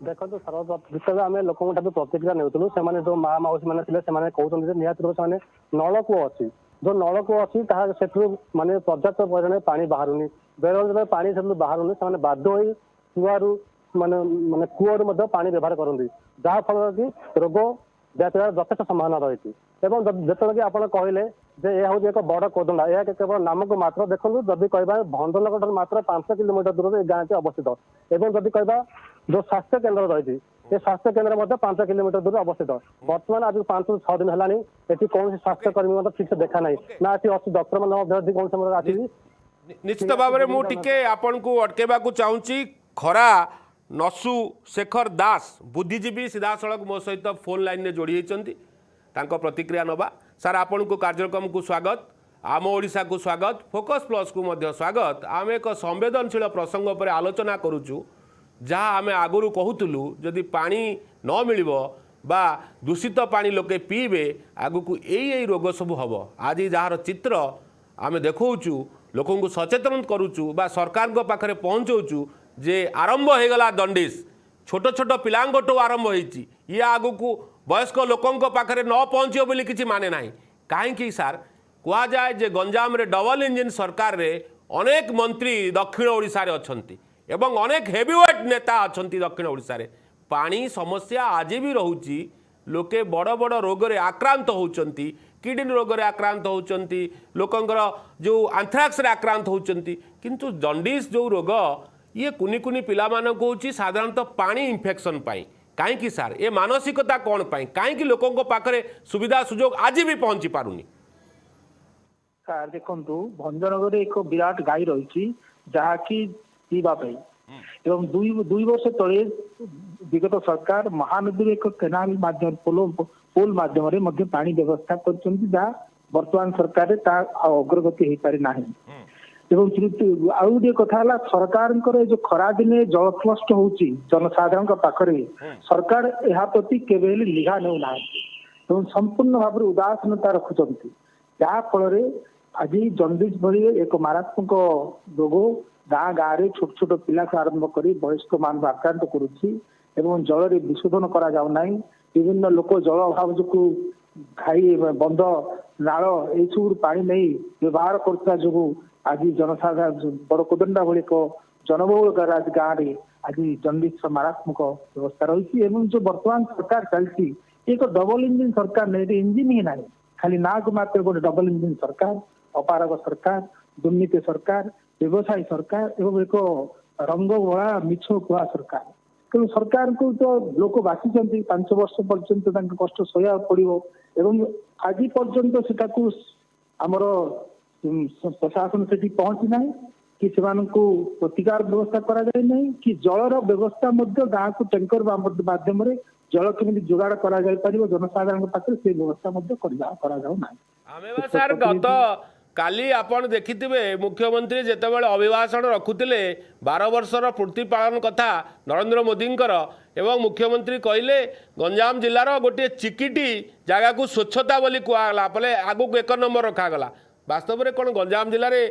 ଦେଖନ୍ତୁ ଶାରଦା, ଯେତେବେଳେ ଆମେ ଲୋକଙ୍କ ଠାରୁ ପ୍ରତିକ୍ରିୟା ନେଉଥିଲୁ, ସେମାନେ ଯୋଉ ମା ମାଉସୀ ମାନେ ଥିଲେ ସେମାନେ କହୁଛନ୍ତି ଯେ ନିହାତି ଭାବେ ସେମାନେ ନଳକୂଅ ଅଛି, ଯୋଉ ନଳକୂଅ ଅଛି ତାହା ସେଠୁ ମାନେ ପର୍ଯ୍ୟାପ୍ତ ପରିମାଣରେ ପାଣି ବାହାରୁନି, ବେଳେବେଳେ ପାଣି ସେଠୁ ବାହାରୁନି, ସେମାନେ ବାଧ୍ୟ ହୋଇ କୂଅରୁ ମାନେ କୂଅରୁ ମଧ୍ୟ ପାଣି ବ୍ୟବହାର କରନ୍ତି, ଯାହା ଫଳରେ କି ରୋଗ ବ୍ୟାପିବାର ଯଥେଷ୍ଟ ସମ୍ଭାବନା ରହିଛି। ଏବଂ ଯେତେବେଳେ କି ଆପଣ କହିଲେ ଯେ ଏହା ହେଉଛି ଏକ ବଡ଼ କୋଦଣ୍ଡା, ଏହା କେବଳ ନାମକୁ ମାତ୍ର। ଦେଖନ୍ତୁ ଯଦି କହିବା ଭଞ୍ଜନଗର ଠାରୁ ମାତ୍ର 5 କିଲୋମିଟର ଦୂରରେ ଏ ଗାଁଟି ଅବସ୍ଥିତ, ଏବଂ ଯଦି କହିବା ଯୋଉ ସ୍ୱାସ୍ଥ୍ୟ କେନ୍ଦ୍ର ରହିଛି ଏ ସ୍ୱାସ୍ଥ୍ୟ କେନ୍ଦ୍ର ମଧ୍ୟ 5 କିଲୋମିଟର ଦୂରରେ ଅବସ୍ଥିତ। ବର୍ତ୍ତମାନ ଆଜି 5 ରୁ 6 ଦିନ ହେଲାଣି ଏଠି କୌଣସି ସ୍ୱାସ୍ଥ୍ୟ କର୍ମୀ ମଧ୍ୟ ଠିକ୍ ସେ ଦେଖା ନାହିଁ, ନା ଏଠି ଅଛି ଡକ୍ଟର ମାନେ ମଧ୍ୟ ଏଠି କୌଣସି ସମୟରେ ଆସିକି। ନିଶ୍ଚିତ ଭାବରେ ମୁଁ ଟିକେ ଆପଣଙ୍କୁ ଅଟକେଇବାକୁ ଚାହୁଁଛି। ଖରା ନସୁ ଶେଖର ଦାସ ବୁଦ୍ଧିଜୀବୀ ସିଧାସଳଖ ମୋ ସହିତ ଫୋନ୍ ଲାଇନ୍ରେ ଯୋଡ଼ି ହୋଇଛନ୍ତି, ତାଙ୍କ ପ୍ରତିକ୍ରିୟା ନେବା। ସାର୍ ଆପଣଙ୍କୁ କାର୍ଯ୍ୟକ୍ରମକୁ ସ୍ୱାଗତ, ଆମ ଓଡ଼ିଶାକୁ ସ୍ୱାଗତ, ଫୋକସ୍ ପ୍ଲସ୍କୁ ମଧ୍ୟ ସ୍ୱାଗତ। ଆମେ ଏକ ସମ୍ବେଦନଶୀଳ ପ୍ରସଙ୍ଗ ଉପରେ ଆଲୋଚନା କରୁଛୁ, ଯାହା ଆମେ ଆଗରୁ କହୁଥିଲୁ ଯଦି ପାଣି ନ ମିଳିବ ବା ଦୂଷିତ ପାଣି ଲୋକେ ପିଇବେ ଆଗକୁ ଏଇ ରୋଗ ସବୁ ହେବ। ଆଜି ଯାହାର ଚିତ୍ର ଆମେ ଦେଖାଉଛୁ, ଲୋକଙ୍କୁ ସଚେତନ କରୁଛୁ ବା ସରକାରଙ୍କ ପାଖରେ ପହଞ୍ଚଉଛୁ ଯେ ଆରମ୍ଭ ହୋଇଗଲା ଦଣ୍ଡିସ୍, ଛୋଟ ଛୋଟ ପିଲାଙ୍କଠୁ ଆରମ୍ଭ ହୋଇଛି, ଇଏ ଆଗକୁ ବୟସ୍କ ଲୋକଙ୍କ ପାଖରେ ନ ପହଞ୍ଚିବ ବୋଲି କିଛି ମାନେ ନାହିଁ। କାହିଁକି ସାର୍ କୁହାଯାଏ ଯେ ଗଞ୍ଜାମରେ ଡବଲ ଇଞ୍ଜିନ୍ ସରକାରରେ ଅନେକ ମନ୍ତ୍ରୀ ଦକ୍ଷିଣ ଓଡ଼ିଶାରେ ଅଛନ୍ତି ଏବଂ ଅନେକ ହେଭିୱେଟ୍ ନେତା ଅଛନ୍ତି ଦକ୍ଷିଣ ଓଡ଼ିଶାରେ। ପାଣି ସମସ୍ୟା ଆଜି ବି ରହୁଛି, ଲୋକେ ବଡ଼ ବଡ଼ ରୋଗରେ ଆକ୍ରାନ୍ତ ହେଉଛନ୍ତି, କିଡ଼ନୀ ରୋଗରେ ଆକ୍ରାନ୍ତ ହେଉଛନ୍ତି, ଲୋକଙ୍କର ଯେଉଁ ଆନ୍ଥ୍ରାକ୍ସରେ ଆକ୍ରାନ୍ତ ହେଉଛନ୍ତି, କିନ୍ତୁ ଜଣ୍ଡିସ୍ ଯେଉଁ ରୋଗ ଇଏ କୁନି କୁନି ପିଲାମାନଙ୍କୁ ହେଉଛି ସାଧାରଣତଃ ପାଣି ଇନଫେକ୍ସନ୍ ପାଇଁ। କାହିଁକି ସାର୍ ଏ ମାନସିକତା କ'ଣ ପାଇଁ? କାହିଁକି ଲୋକଙ୍କ ପାଖରେ ସୁବିଧା ସୁଯୋଗ ଆଜି ବି ପହଞ୍ଚି ପାରୁନି? ସାର୍ ଦେଖନ୍ତୁ, ଭଞ୍ଜନଗରରେ ଏକ ବିରାଟ ଗାଈ ରହିଛି ଯାହାକି ପିଇବା ପାଇଁ, ଏବଂ ଦୁଇ ବର୍ଷ ତଳେ ବିଗତ ସରକାର ମହାନଦୀରେ ଏକ କେନାଲ ମାଧ୍ୟମ ପୋଲ ମାଧ୍ୟମରେ ମଧ୍ୟ ପାଣି ବ୍ୟବସ୍ଥା କରିଛନ୍ତି, ଯାହା ବର୍ତ୍ତମାନ ସରକାରରେ ତା ଅଗ୍ରଗତି ହେଇପାରି ନାହିଁ। ଏବଂ ଆଉ ଗୋଟିଏ କଥା ହେଲା, ସରକାରଙ୍କର ଏ ଯୋଉ ଖରାଦିନେ ଜଳକଷ୍ଟ ହଉଛି ଜନସାଧାରଣଙ୍କ ପାଖରେ, ସରକାର ଏହା ପ୍ରତି କେବେ ହେଲେ ନିଘା ନେଉନାହାନ୍ତି ଏବଂ ସମ୍ପୂର୍ଣ୍ଣ ଭାବରେ ଉଦାସୀନତା ରଖୁଛନ୍ତି, ଯାହା ଫଳରେ ଆଜି ଜଣ୍ଡିସ୍ ଭଳି ଏକ ମାରାତ୍ମକ ରୋଗ ଗାଁ ଗାଁରେ ଛୋଟ ଛୋଟ ପିଲାକୁ ଆରମ୍ଭ କରି ବୟସ୍କ ମାନଙ୍କୁ ଆକ୍ରାନ୍ତ କରୁଛି ଏବଂ ଜଳରେ ବିଶୋଧନ କରାଯାଉନାହିଁ। ବିଭିନ୍ନ ଲୋକ ଜଳ ଅଭାବ ଯୋଗୁଁ ଘାଇ ବନ୍ଧ ନାଳ ଏଇସବୁ ପାଣି ନେଇ ବ୍ୟବହାର କରୁଥିବା ଯୋଗୁଁ ଆଜି ଜନସାଧାରଣ ବଡ କୋଦଣ୍ଡା ଭଳି ଏକ ଜନବହୁଳ ଗାଁରେ ଆଜି ଜଣ୍ଡିସର ମାରାତ୍ମକ ବ୍ୟବସ୍ଥା ରହିଛି ଏବଂ ଯୋଉ ବର୍ତ୍ତମାନ ସରକାର ଚାଲିଛି ଏକ ଡବଲ ଇଞ୍ଜିନ ସରକାର ନାହିଁ, ଏଠି ଇଞ୍ଜିନ ହିଁ ନାହିଁ, ଖାଲି ନାକୁ ମାତ୍ର ଗୋଟେ ଡବଲ ଇଞ୍ଜିନ ସରକାର, ଅପାରଗ ସରକାର, ଦୁର୍ନୀତି ସରକାର, ବ୍ୟବସାୟୀ ସରକାର ଏବଂ ଏକ ରଙ୍ଗ ବୋଳା ମିଛ କୁହା ସରକାର। ତେଣୁ ସରକାରଙ୍କୁ ତ ଲୋକ ବାଛିଛନ୍ତି, 5 ବର୍ଷ ପର୍ଯ୍ୟନ୍ତ ତାଙ୍କ କଷ୍ଟ ସହିବାକୁ ପଡିବ ଏବଂ ଆଜି ପର୍ଯ୍ୟନ୍ତ ସେଟାକୁ ଆମର ପ୍ରଶାସନ ସେଠି ପହଞ୍ଚି ନାହିଁ କି ସେମାନଙ୍କୁ ପ୍ରତିକାର ବ୍ୟବସ୍ଥା କରାଯାଇ ନାହିଁ କି ଜଳର ବ୍ୟବସ୍ଥା ମଧ୍ୟ ଗାଁକୁ ଟ୍ୟାଙ୍କର ମାଧ୍ୟମରେ ଜଳ କେମିତି ଯୋଗାଡ଼ କରାଯାଇ ପାରିବ ଜନସାଧାରଣଙ୍କ ପାଖରେ ସେ ବ୍ୟବସ୍ଥା ମଧ୍ୟ କରାଯାଉ ନାହିଁ। ଆମେ ସାର୍ ଗତ କାଲି ଆପଣ ଦେଖିଥିବେ ମୁଖ୍ୟମନ୍ତ୍ରୀ ଯେତେବେଳେ ଅଭିଭାଷଣ ରଖୁଥିଲେ 12 ବର୍ଷର ପୂର୍ତ୍ତି ପାଳନ କଥା ନରେନ୍ଦ୍ର ମୋଦିଙ୍କର ଏବଂ ମୁଖ୍ୟମନ୍ତ୍ରୀ କହିଲେ ଗଞ୍ଜାମ ଜିଲ୍ଲାର ଗୋଟିଏ ଚିକିଟି ଜାଗାକୁ ସ୍ୱଚ୍ଛତା ବୋଲି କୁହାଗଲା, ପରେ ଆଗକୁ 1 ନମ୍ବର ରଖାଗଲା। ବାସ୍ତବରେ କ'ଣ ଗଞ୍ଜାମ ଜିଲ୍ଲାରେ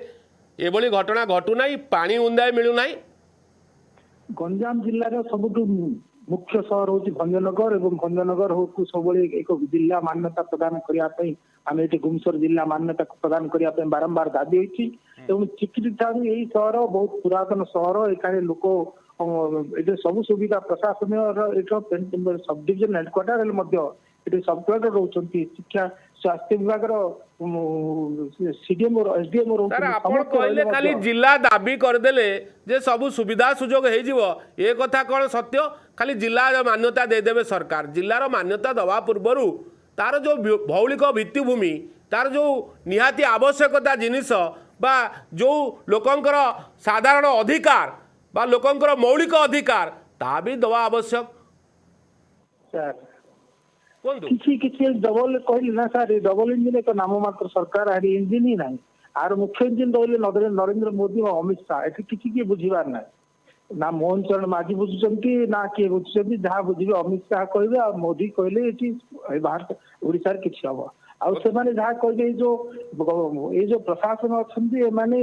ଏଭଳି ଘଟଣା ଘଟୁନାହିଁ, ପାଣି ଉନ୍ଦାଏ ମିଳୁନାହିଁ? ଗଞ୍ଜାମ ଜିଲ୍ଲାର ସବୁଠୁ ମୁଖ୍ୟ ସହର ହଉଛି ଭଞ୍ଜନଗର ଏବଂ ଭଞ୍ଜନଗର ହଉଛି ସବୁବେଳେ ଏକ ଜିଲ୍ଲା ମାନ୍ୟତା ପ୍ରଦାନ କରିବା ପାଇଁ ଆମେ ଏଠି ଗୁମସର ଜିଲ୍ଲା ମାନ୍ୟତା ପ୍ରଦାନ କରିବା ପାଇଁ ବାରମ୍ବାର ଦାବି ହୋଇଛି ଏବଂ ଚିକିଟି ଠାରୁ ଏହି ସହର ବହୁତ ପୁରାତନ ସହର, ଏଠାରେ ଲୋକ ଏଠି ସବୁ ସୁବିଧା ପ୍ରଶାସନର ଏଠି ସବ ଡିଭିଜନ ହେଡକ୍ୱାର୍ଟର ହେଲେ ମଧ୍ୟ ଏଠି ସବ କଲେକ୍ଟର ରହୁଛନ୍ତି, ଶିକ୍ଷା ସ୍ୱାସ୍ଥ୍ୟ ବିଭାଗର ସିଡିଏମଓ ଏସଡିଏମଓ ଆପଣ କହିଲେ ଖାଲି ଜିଲ୍ଲା ଦାବି କରିଦେଲେ ଯେ ସବୁ ସୁବିଧା ସୁଯୋଗ ହେଇଯିବ, ଏ କଥା କ'ଣ ସତ୍ୟ? ଖାଲି ଜିଲ୍ଲା ମାନ୍ୟତା ଦେଇଦେବେ ସରକାର? ଜିଲ୍ଲାର ମାନ୍ୟତା ଦେବା ପୂର୍ବରୁ ତାର ଯେଉଁ ଭୌଳିକ ଭିତ୍ତିଭୂମି, ତାର ଯେଉଁ ନିହାତି ଆବଶ୍ୟକତା ଜିନିଷ ବା ଯେଉଁ ଲୋକଙ୍କର ସାଧାରଣ ଅଧିକାର ବା ଲୋକଙ୍କର ମୌଳିକ ଅଧିକାର ତାହା ବି ଦେବା ଆବଶ୍ୟକ। କୁହନ୍ତୁ। କିଛି ଡବଲ କହିଲି ନା ସାର୍, ଡବଲ ଇଞ୍ଜିନ ଏକ ନାମ ମାତ୍ର ସରକାର, ଏଠି ଇଞ୍ଜିନ ହିଁ ନାହିଁ। ଆର ମୁଖ୍ୟ ଇଞ୍ଜିନ ରହିଲେ ନରେନ୍ଦ୍ର ମୋଦି ଓ ଅମିତ ଶାହ, ଏଠି କିଛି କିଏ ବୁଝିବାର ନାହିଁ। ନା ମୋହନ ଚରଣ ମାଝୀ ବୁଝୁଛନ୍ତି ନା କିଏ ବୁଝୁଛନ୍ତି, ଯାହା ବୁଝିବେ ଅମିତ ଶାହ କହିବେ ଆଉ ମୋଦି କହିଲେ ଏଠି ଭାରତ ଓଡିଶାରେ କିଛି ହବ। ଆଉ ସେମାନେ ଯାହା କହିବେ ଏଇ ଯୋଉ ପ୍ରଶାସନ ଅଛନ୍ତି ଏମାନେ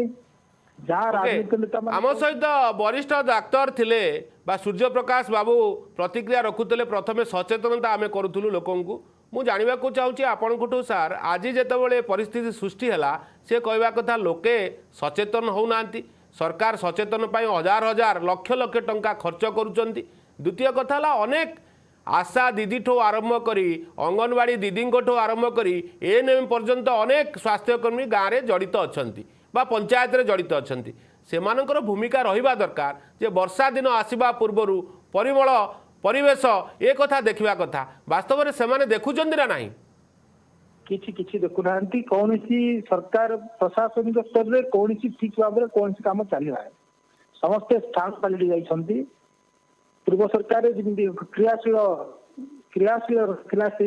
ଯାହା ରାଜନୀତି ନେତା ଆମ ସହିତ ବରିଷ୍ଠ ଡାକ୍ତର ଥିଲେ ବା ସୂର୍ଯ୍ୟପ୍ରକାଶ ବାବୁ ପ୍ରତିକ୍ରିୟା ରଖୁଥିଲେ। ପ୍ରଥମେ ସଚେତନତା ଆମେ କରୁଥିଲୁ ଲୋକଙ୍କୁ। ମୁଁ ଜାଣିବାକୁ ଚାହୁଁଛି ଆପଣଙ୍କଠୁ ସାର୍, ଆଜି ଯେତେବେଳେ ପରିସ୍ଥିତି ସୃଷ୍ଟି ହେଲା ସେ କହିବା କଥା ଲୋକେ ସଚେତନ ହେଉନାହାନ୍ତି, ସରକାର ସଚେତନ ପାଇଁ ହଜାର ହଜାର ଲକ୍ଷ ଲକ୍ଷ ଟଙ୍କା ଖର୍ଚ୍ଚ କରୁଛନ୍ତି। ଦ୍ୱିତୀୟ କଥା ହେଲା ଅନେକ ଆଶା ଦିଦିଠୁ ଆରମ୍ଭ କରି ଅଙ୍ଗନବାଡ଼ି ଦିଦିଙ୍କଠୁ ଆରମ୍ଭ କରି ଏଏନ୍ଏମ୍ ପର୍ଯ୍ୟନ୍ତ ଅନେକ ସ୍ୱାସ୍ଥ୍ୟକର୍ମୀ ଗାଁରେ ଜଡ଼ିତ ଅଛନ୍ତି ବା ପଞ୍ଚାୟତରେ ଜଡ଼ିତ ଅଛନ୍ତି। ସେମାନଙ୍କର ଭୂମିକା ରହିବା ଦରକାର ଯେ ବର୍ଷା ଦିନ ଆସିବା ପୂର୍ବରୁ ପରିମଳ ପରିବେଶ ଏ କଥା ଦେଖିବା କଥା। ବାସ୍ତବରେ ସେମାନେ ଦେଖୁଛନ୍ତି ନା ନାହିଁ? କିଛି ଦେଖୁନାହାନ୍ତି। କୌଣସି ସରକାର ପ୍ରଶାସନିକ ସ୍ତରରେ କୌଣସି ଠିକ ଭାବରେ କୌଣସି କାମ ଚାଲି ନାହିଁ। ସମସ୍ତେ ସ୍ଥାନ ପାଲଟି ଯାଇଛନ୍ତି। ପୂର୍ବ ସରକାର ଯେମିତି କ୍ରିୟାଶୀଳ ଥିଲା ସେ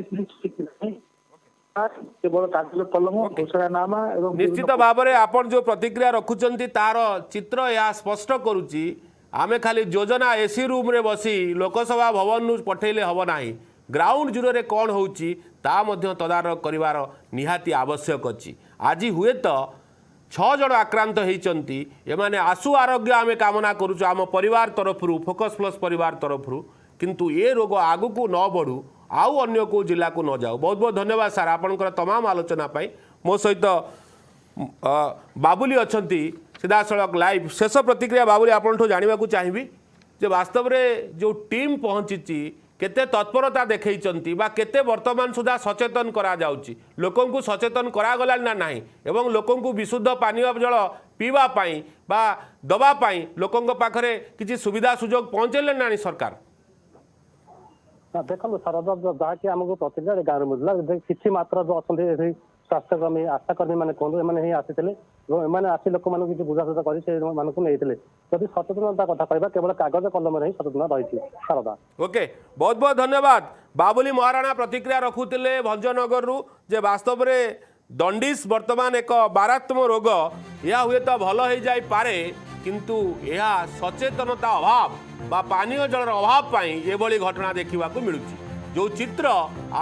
କେବଳ କାଗଜ କଲମ ଘୋଷଣାନାମା ଏବଂ ନିଶ୍ଚିତ ଭାବରେ ଆପଣ ଯେଉଁ ପ୍ରତିକ୍ରିୟା ରଖୁଛନ୍ତି ତାର ଚିତ୍ର ଏହା ସ୍ପଷ୍ଟ କରୁଛି ଆମେ ଖାଲି ଯୋଜନା ଏସି ରୁମ୍ରେ ବସି ଲୋକସଭା ଭବନରୁ ପଠେଇଲେ ହେବ ନାହିଁ। ଗ୍ରାଉଣ୍ଡ ଜିରୋରେ କ'ଣ ହେଉଛି ତା ମଧ୍ୟ ତଦାରଖ କରିବାର ନିହାତି ଆବଶ୍ୟକ ଅଛି। ଆଜି ହୁଏତ 6 ଜଣ ଆକ୍ରାନ୍ତ ହୋଇଛନ୍ତି। ଏମାନେ ଆଶୁ ଆରୋଗ୍ୟ ଆମେ କାମନା କରୁଛୁ ଆମ ପରିବାର ତରଫରୁ, ଫୋକସ୍ ପ୍ଲସ୍ ପରିବାର ତରଫରୁ। କିନ୍ତୁ ଏ ରୋଗ ଆଗକୁ ନ ବଢ଼ୁ, ଆଉ ଅନ୍ୟ କେଉଁ ଜିଲ୍ଲାକୁ ନ ଯାଉ। ବହୁତ ବହୁତ ଧନ୍ୟବାଦ ସାର୍ ଆପଣଙ୍କର ତମାମ ଆଲୋଚନା ପାଇଁ। ମୋ ସହିତ ବାବୁଲି ଅଛନ୍ତି ସିଧାସଳଖ ଲାଇଭ୍। ଶେଷ ପ୍ରତିକ୍ରିୟା ବାବୁଲି ଆପଣଠୁ ଜାଣିବାକୁ ଚାହିଁବି ଯେ ବାସ୍ତବରେ ଯେଉଁ ଟିମ୍ ପହଞ୍ଚିଛି କେତେ ତତ୍ପରତା ଦେଖାଇଛନ୍ତି ବା କେତେ ବର୍ତ୍ତମାନ ସୁଦ୍ଧା ସଚେତନ କରାଯାଉଛି, ଲୋକଙ୍କୁ ସଚେତନ କରାଗଲାଣି ନା ନାହିଁ ଏବଂ ଲୋକଙ୍କୁ ବିଶୁଦ୍ଧ ପାନୀୟ ଜଳ ପିଇବା ପାଇଁ ବା ଦେବା ପାଇଁ ଲୋକଙ୍କ ପାଖରେ କିଛି ସୁବିଧା ସୁଯୋଗ ପହଞ୍ଚେଇଲେ ନା ନାହିଁ ସରକାର? ଦେଖନ୍ତୁ ସାର୍, ଯାହାକି ଆମକୁ ପ୍ରତିକ୍ରିୟା ଗାଁରେ ମିଳିଲା କିଛି ମାତ୍ର ଯୋଉ ଅଛନ୍ତି ଏଠି ସ୍ୱାସ୍ଥ୍ୟକର୍ମୀ ଆଶାକର୍ମୀ ମାନେ କୁହନ୍ତୁ, ଏମାନେ ହିଁ ଆସିଥିଲେ ଏବଂ ଏମାନେ ଆସି ଲୋକମାନଙ୍କୁ କିଛି ବୁଝାସୁଝା କରି ସେମାନଙ୍କୁ ନେଇଥିଲେ। ଯଦି ସଚେତନତା କଥା କହିବା କେବଳ କାଗଜ କଲମରେ ହିଁ ସଚେତନତା ରହିଛି ସାରଦା। ଓକେ, ବହୁତ ବହୁତ ଧନ୍ୟବାଦ। ବାବୁଲି ମହାରାଣା ପ୍ରତିକ୍ରିୟା ରଖୁଥିଲେ ଭଞ୍ଜନଗରରୁ ଯେ ବାସ୍ତବରେ ଦଣ୍ଡିସ୍ ବର୍ତ୍ତମାନ ଏକ ମାରାତ୍ମକ ରୋଗ। ଏହା ହୁଏତ ଭଲ ହୋଇଯାଇପାରେ କିନ୍ତୁ ଏହା ସଚେତନତା ଅଭାବ ବା ପାନୀୟ ଜଳର ଅଭାବ ପାଇଁ ଏଭଳି ଘଟଣା ଦେଖିବାକୁ ମିଳୁଛି। ଯେଉଁ ଚିତ୍ର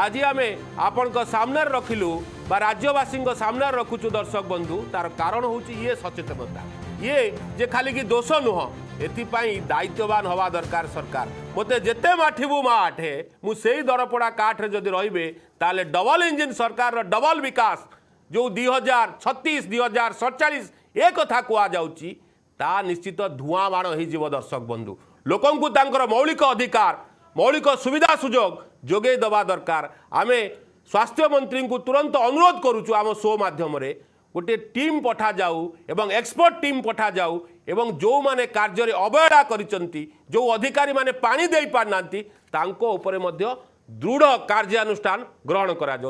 ଆଜି ଆମେ ଆପଣଙ୍କ ସାମ୍ନାରେ ରଖିଲୁ ବା ରାଜ୍ୟବାସୀଙ୍କ ସାମ୍ନାରେ ରଖୁଛୁ ଦର୍ଶକ ବନ୍ଧୁ, ତାର କାରଣ ହେଉଛି ଇଏ ସଚେତନତା। ଇଏ ଯେ ଖାଲି କି ଦୋଷ ନୁହଁ, ଏଥିପାଇଁ ଦାୟିତ୍ୱବାନ ହେବା ଦରକାର ସରକାର। ମୋତେ ଯେତେ ମାଠିବୁ ମା ଆଠେ, ମୁଁ ସେଇ ଦରପଡ଼ା କାଠରେ ଯଦି ରହିବେ ତାହେଲେ ଡବଲ ଇଞ୍ଜିନ ସରକାରର ଡବଲ ବିକାଶ जो 2036 2047 ए कथा कुआଯାଉଛି ता निश्चित धुआं बाण हो दर्शक बंधु लोकंकु तांकर मौलिक अधिकार मौलिक सुविधा सुजोग जोगे दबा दरकार आमे स्वास्थ्य मंत्री को तुरंत अनुरोध करुचु आम शो माध्यम रे गोटे टीम पठा जाऊ एवं एक्सपर्ट टीम पठा जाऊ एवं जो माने कार्य रे अवहेला करिसंती जो अधिकारी माने पानी देई पारनांती तांको ऊपर मध्य दृढ़ कार्यानुष्ठान ग्रहण करा जाऊ।